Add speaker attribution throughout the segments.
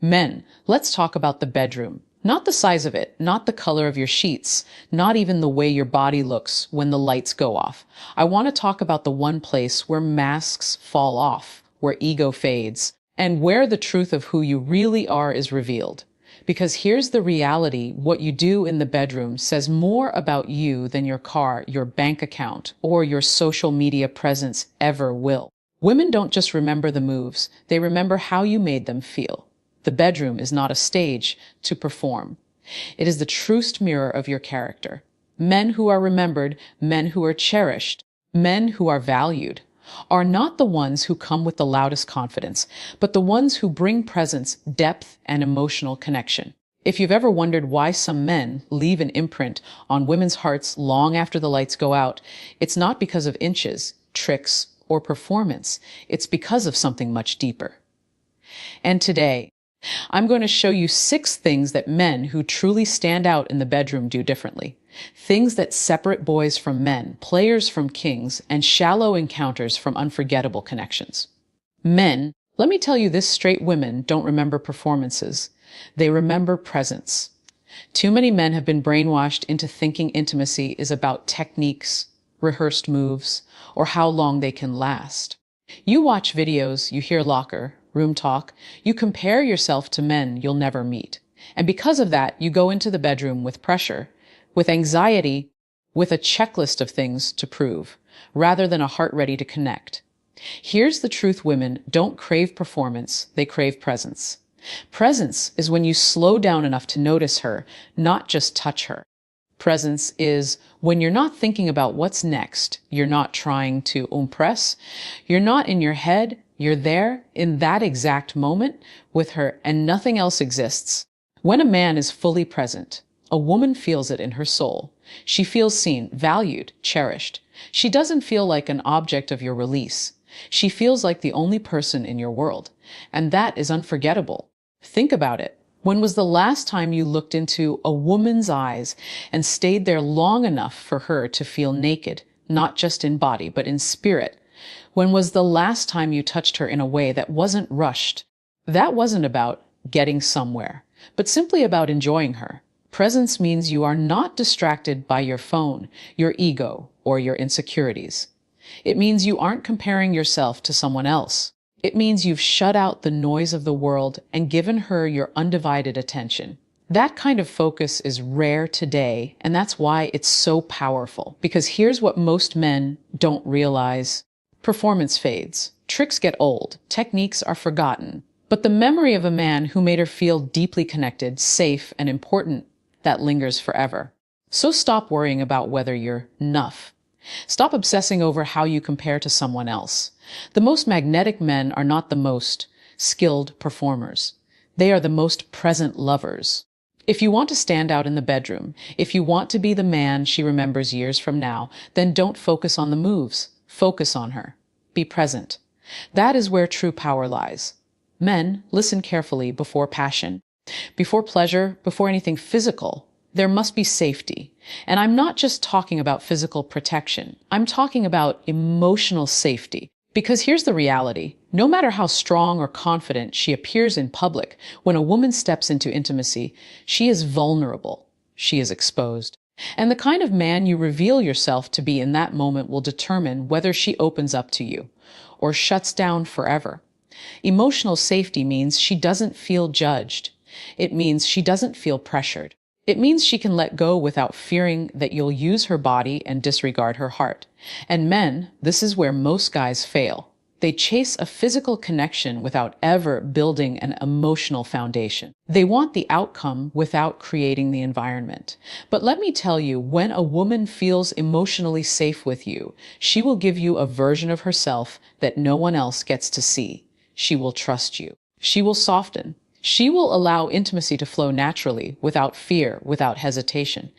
Speaker 1: Men, let's talk about the bedroom. Not the size of it, not the color of your sheets, not even the way your body looks when the lights go off. I want to talk about the one place where masks fall off, where ego fades, and where the truth of who you really are is revealed. Because here's the reality, what you do in the bedroom says more about you than your car, your bank account, or your social media presence ever will. Women don't just remember the moves, they remember how you made them feel. The bedroom is not a stage to perform. It is the truest mirror of your character. Men who are remembered, men who are cherished, men who are valued, are not the ones who come with the loudest confidence, but the ones who bring presence, depth, and emotional connection. If you've ever wondered why some men leave an imprint on women's hearts long after the lights go out, it's not because of inches, tricks, or performance. It's because of something much deeper. And today, I'm going to show you 6 things that men who truly stand out in the bedroom do differently. Things that separate boys from men, players from kings, and shallow encounters from unforgettable connections. Men, let me tell you this straight, women don't remember performances. They remember presence. Too many men have been brainwashed into thinking intimacy is about techniques, rehearsed moves, or how long they can last. You watch videos, you hear locker, room talk, you compare yourself to men you'll never meet. And because of that, you go into the bedroom with pressure, with anxiety, with a checklist of things to prove, rather than a heart ready to connect. Here's the truth, women don't crave performance, they crave presence. Presence is when you slow down enough to notice her, not just touch her. Presence is when you're not thinking about what's next, you're not trying to impress, you're not in your head, you're there in that exact moment with her and nothing else exists. When a man is fully present, a woman feels it in her soul. She feels seen, valued, cherished. She doesn't feel like an object of your release. She feels like the only person in your world. And that is unforgettable. Think about it. When was the last time you looked into a woman's eyes and stayed there long enough for her to feel naked, not just in body, but in spirit? When was the last time you touched her in a way that wasn't rushed? That wasn't about getting somewhere, but simply about enjoying her. Presence means you are not distracted by your phone, your ego, or your insecurities. It means you aren't comparing yourself to someone else. It means you've shut out the noise of the world and given her your undivided attention. That kind of focus is rare today, and that's why it's so powerful. Because here's what most men don't realize. Performance fades. Tricks get old. Techniques are forgotten. But the memory of a man who made her feel deeply connected, safe, and important, that lingers forever. So stop worrying about whether you're enough. Stop obsessing over how you compare to someone else. The most magnetic men are not the most skilled performers. They are the most present lovers. If you want to stand out in the bedroom, if you want to be the man she remembers years from now, then don't focus on the moves. Focus on her. Be present. That is where true power lies. Men, listen carefully before passion. Before pleasure, before anything physical, there must be safety. And I'm not just talking about physical protection. I'm talking about emotional safety. Because here's the reality. No matter how strong or confident she appears in public, when a woman steps into intimacy, she is vulnerable. She is exposed. And the kind of man you reveal yourself to be in that moment will determine whether she opens up to you or shuts down forever. Emotional safety means she doesn't feel judged. It means she doesn't feel pressured. It means she can let go without fearing that you'll use her body and disregard her heart. And men, this is where most guys fail. They chase a physical connection without ever building an emotional foundation. They want the outcome without creating the environment. But let me tell you, when a woman feels emotionally safe with you, she will give you a version of herself that no one else gets to see. She will trust you. She will soften. She will allow intimacy to flow naturally, without fear, without hesitation.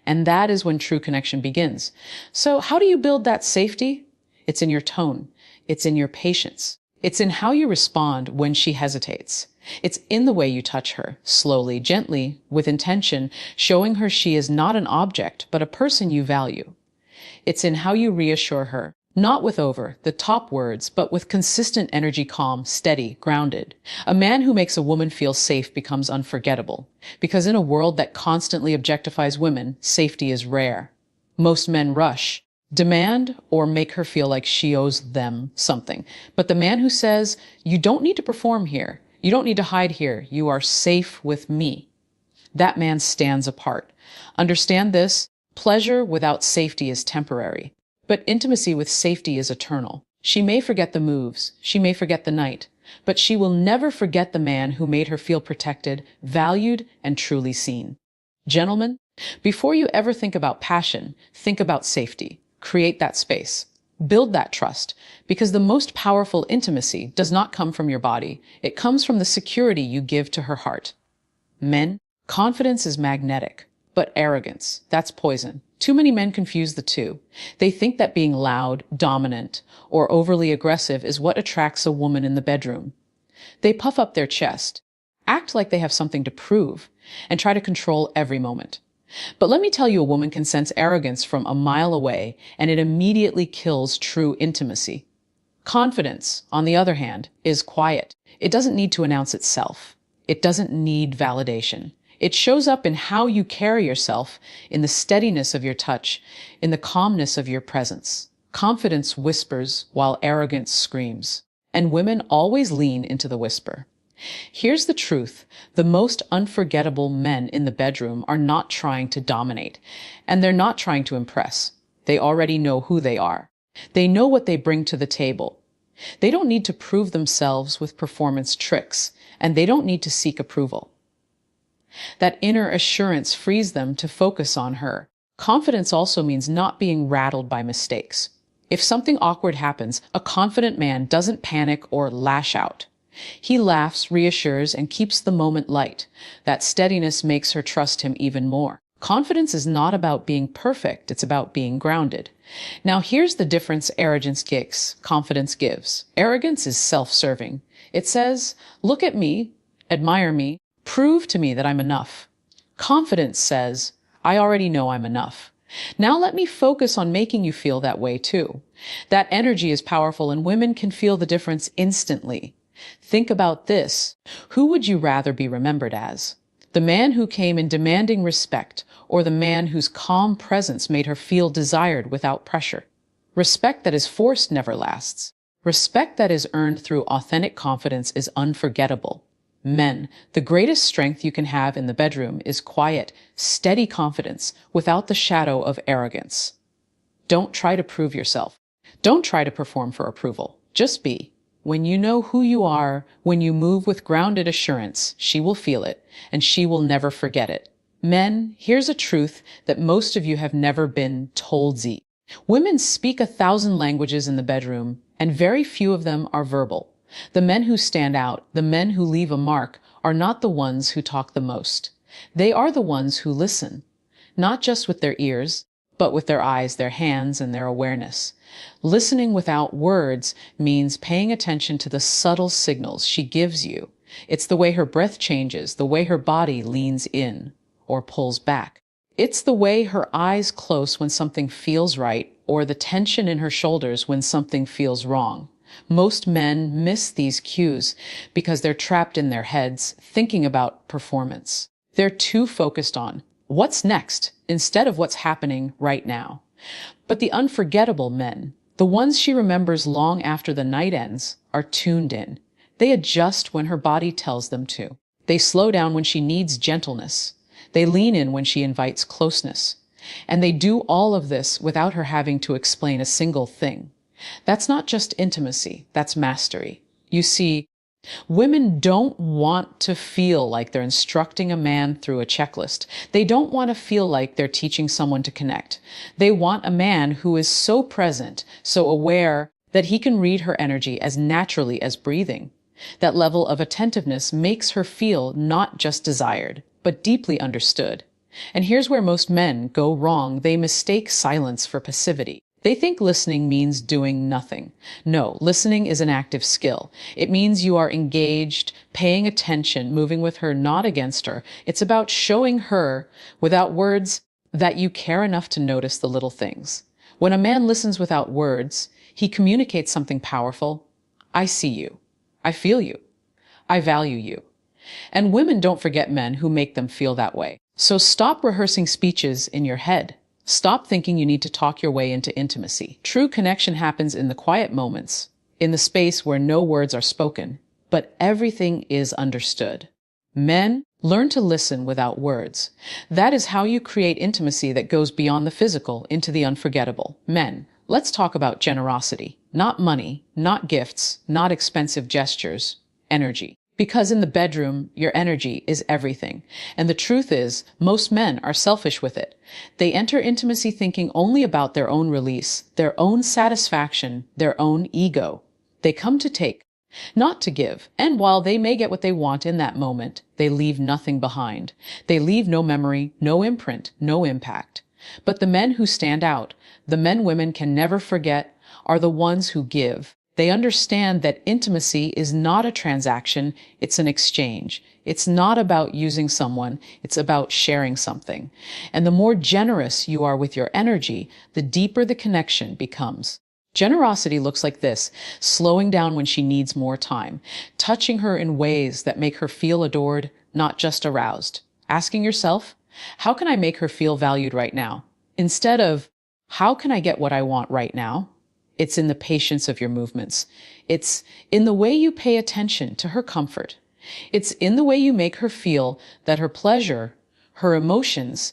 Speaker 1: And that is when true connection begins. So how do you build that safety? It's in your tone. It's in your patience. It's in how you respond when she hesitates. It's in the way you touch her, slowly, gently, with intention, showing her she is not an object, but a person you value. It's in how you reassure her, Not with over the top words, but with consistent energy, calm, steady, grounded. A man who makes a woman feel safe becomes unforgettable, because in a world that constantly objectifies women, safety is rare. Most men rush, demand, or make her feel like she owes them something. But the man who says, you don't need to perform here, you don't need to hide here, you are safe with me, that man stands apart. Understand this, pleasure without safety is temporary, but intimacy with safety is eternal. She may forget the moves, she may forget the night, but she will never forget the man who made her feel protected, valued, and truly seen. Gentlemen, before you ever think about passion, think about safety. Create that space. Build that trust, because the most powerful intimacy does not come from your body. It comes from the security you give to her heart. Men, confidence is magnetic, but arrogance, that's poison. Too many men confuse the two. They think that being loud, dominant, or overly aggressive is what attracts a woman in the bedroom. They puff up their chest, act like they have something to prove, and try to control every moment. But let me tell you, a woman can sense arrogance from a mile away, and it immediately kills true intimacy. Confidence, on the other hand, is quiet. It doesn't need to announce itself. It doesn't need validation. It shows up in how you carry yourself, in the steadiness of your touch, in the calmness of your presence. Confidence whispers while arrogance screams, and women always lean into the whisper. Here's the truth. The most unforgettable men in the bedroom are not trying to dominate, and they're not trying to impress. They already know who they are. They know what they bring to the table. They don't need to prove themselves with performance tricks, and they don't need to seek approval. That inner assurance frees them to focus on her. Confidence also means not being rattled by mistakes. If something awkward happens, a confident man doesn't panic or lash out. He laughs, reassures, and keeps the moment light. That steadiness makes her trust him even more. Confidence is not about being perfect, it's about being grounded. Now here's the difference arrogance gives, confidence gives. Arrogance is self-serving. It says, look at me, admire me, prove to me that I'm enough. Confidence says, I already know I'm enough. Now let me focus on making you feel that way too. That energy is powerful, and women can feel the difference instantly. Think about this. Who would you rather be remembered as? The man who came in demanding respect, or the man whose calm presence made her feel desired without pressure? Respect that is forced never lasts. Respect that is earned through authentic confidence is unforgettable. Men, the greatest strength you can have in the bedroom is quiet, steady confidence without the shadow of arrogance. Don't try to prove yourself. Don't try to perform for approval. Just be. When you know who you are, when you move with grounded assurance, she will feel it, and she will never forget it. Men, here's a truth that most of you have never been told. Women speak 1,000 languages in the bedroom, and very few of them are verbal. The men who stand out, the men who leave a mark, are not the ones who talk the most. They are the ones who listen, not just with their ears, but with their eyes, their hands, and their awareness. Listening without words means paying attention to the subtle signals she gives you. It's the way her breath changes, the way her body leans in or pulls back. It's the way her eyes close when something feels right, or the tension in her shoulders when something feels wrong. Most men miss these cues because they're trapped in their heads, thinking about performance. They're too focused on what's next instead of what's happening right now. But the unforgettable men, the ones she remembers long after the night ends, are tuned in. They adjust when her body tells them to. They slow down when she needs gentleness. They lean in when she invites closeness. And they do all of this without her having to explain a single thing. That's not just intimacy, that's mastery. You see, women don't want to feel like they're instructing a man through a checklist. They don't want to feel like they're teaching someone to connect. They want a man who is so present, so aware, that he can read her energy as naturally as breathing. That level of attentiveness makes her feel not just desired, but deeply understood. And here's where most men go wrong. They mistake silence for passivity. They think listening means doing nothing. No, listening is an active skill. It means you are engaged, paying attention, moving with her, not against her. It's about showing her, without words, that you care enough to notice the little things. When a man listens without words, He communicates something powerful. I see you. I feel you. I value you. And women don't forget men who make them feel that way. So stop rehearsing speeches in your head. Stop thinking you need to talk your way into intimacy. True connection happens in the quiet moments, in the space where no words are spoken, but everything is understood. Men, learn to listen without words. That is how you create intimacy that goes beyond the physical into the unforgettable. Men, let's talk about generosity. Not money, not gifts, not expensive gestures, energy. Because in the bedroom, your energy is everything. And the truth is, most men are selfish with it. They enter intimacy thinking only about their own release, their own satisfaction, their own ego. They come to take, not to give. And while they may get what they want in that moment, they leave nothing behind. They leave no memory, no imprint, no impact. But the men who stand out, the men women can never forget, are the ones who give. They understand that intimacy is not a transaction, it's an exchange. It's not about using someone, it's about sharing something. And the more generous you are with your energy, the deeper the connection becomes. Generosity looks like this: slowing down when she needs more time, touching her in ways that make her feel adored, not just aroused. Asking yourself, how can I make her feel valued right now? Instead of, how can I get what I want right now? It's in the patience of your movements. It's in the way you pay attention to her comfort. It's in the way you make her feel that her pleasure, her emotions,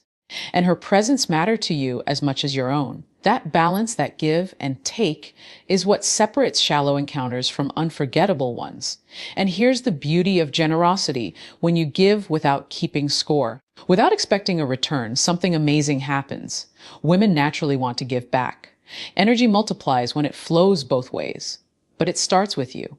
Speaker 1: and her presence matter to you as much as your own. That balance, that give and take, is what separates shallow encounters from unforgettable ones. And here's the beauty of generosity: when you give without keeping score, without expecting a return, something amazing happens. Women naturally want to give back. Energy multiplies when it flows both ways, but it starts with you.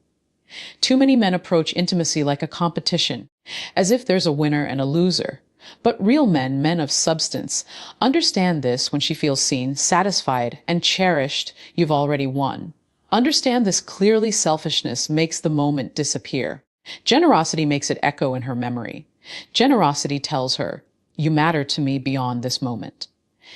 Speaker 1: Too many men approach intimacy like a competition, as if there's a winner and a loser. But real men, men of substance, understand this: when she feels seen, satisfied, and cherished, you've already won. Understand this clearly. Selfishness makes the moment disappear. Generosity makes it echo in her memory. Generosity tells her, you matter to me beyond this moment.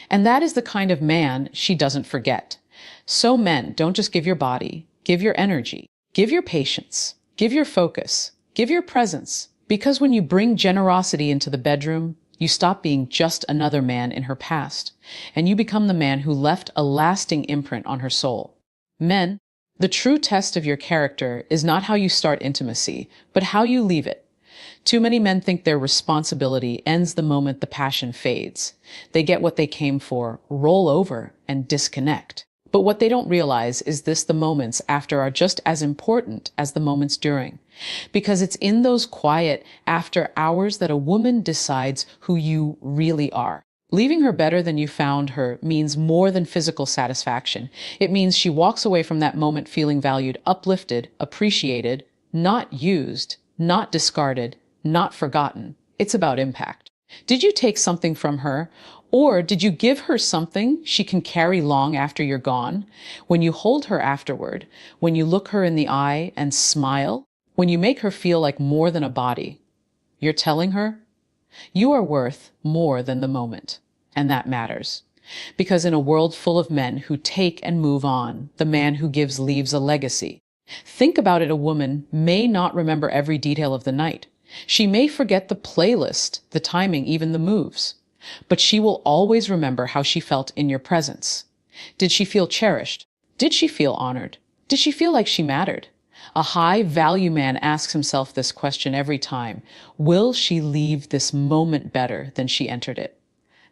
Speaker 1: And that is the kind of man she doesn't forget. So men, don't just give your body, give your energy, give your patience, give your focus, give your presence. Because when you bring generosity into the bedroom, you stop being just another man in her past, and you become the man who left a lasting imprint on her soul. Men, the true test of your character is not how you start intimacy, but how you leave it. Too many men think their responsibility ends the moment the passion fades. They get what they came for, roll over, and disconnect. But what they don't realize is the moments after are just as important as the moments during. Because it's in those quiet after hours that a woman decides who you really are. Leaving her better than you found her means more than physical satisfaction. It means she walks away from that moment feeling valued, uplifted, appreciated, not used, not discarded, not forgotten. It's about impact. Did you take something from her? Or did you give her something she can carry long after you're gone? When you hold her afterward, when you look her in the eye and smile, when you make her feel like more than a body, you're telling her, you are worth more than the moment. And that matters. Because in a world full of men who take and move on, the man who gives leaves a legacy. Think about it: a woman may not remember every detail of the night. She may forget the playlist, the timing, even the moves. But she will always remember how she felt in your presence. Did she feel cherished? Did she feel honored? Did she feel like she mattered? A high-value man asks himself this question every time: will she leave this moment better than she entered it?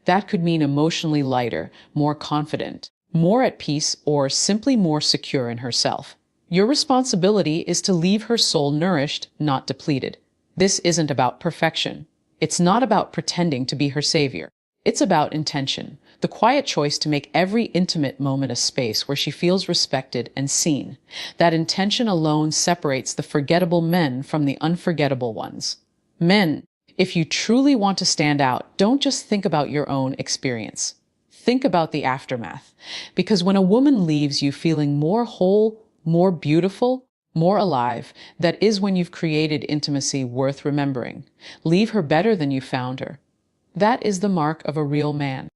Speaker 1: That could mean emotionally lighter, more confident, more at peace, or simply more secure in herself. Your responsibility is to leave her soul nourished, not depleted. This isn't about perfection. It's not about pretending to be her savior. It's about intention, the quiet choice to make every intimate moment a space where she feels respected and seen. That intention alone separates the forgettable men from the unforgettable ones. Men, if you truly want to stand out, don't just think about your own experience. Think about the aftermath. Because when a woman leaves you feeling more whole, more beautiful, more alive, that is when you've created intimacy worth remembering. Leave her better than you found her. That is the mark of a real man.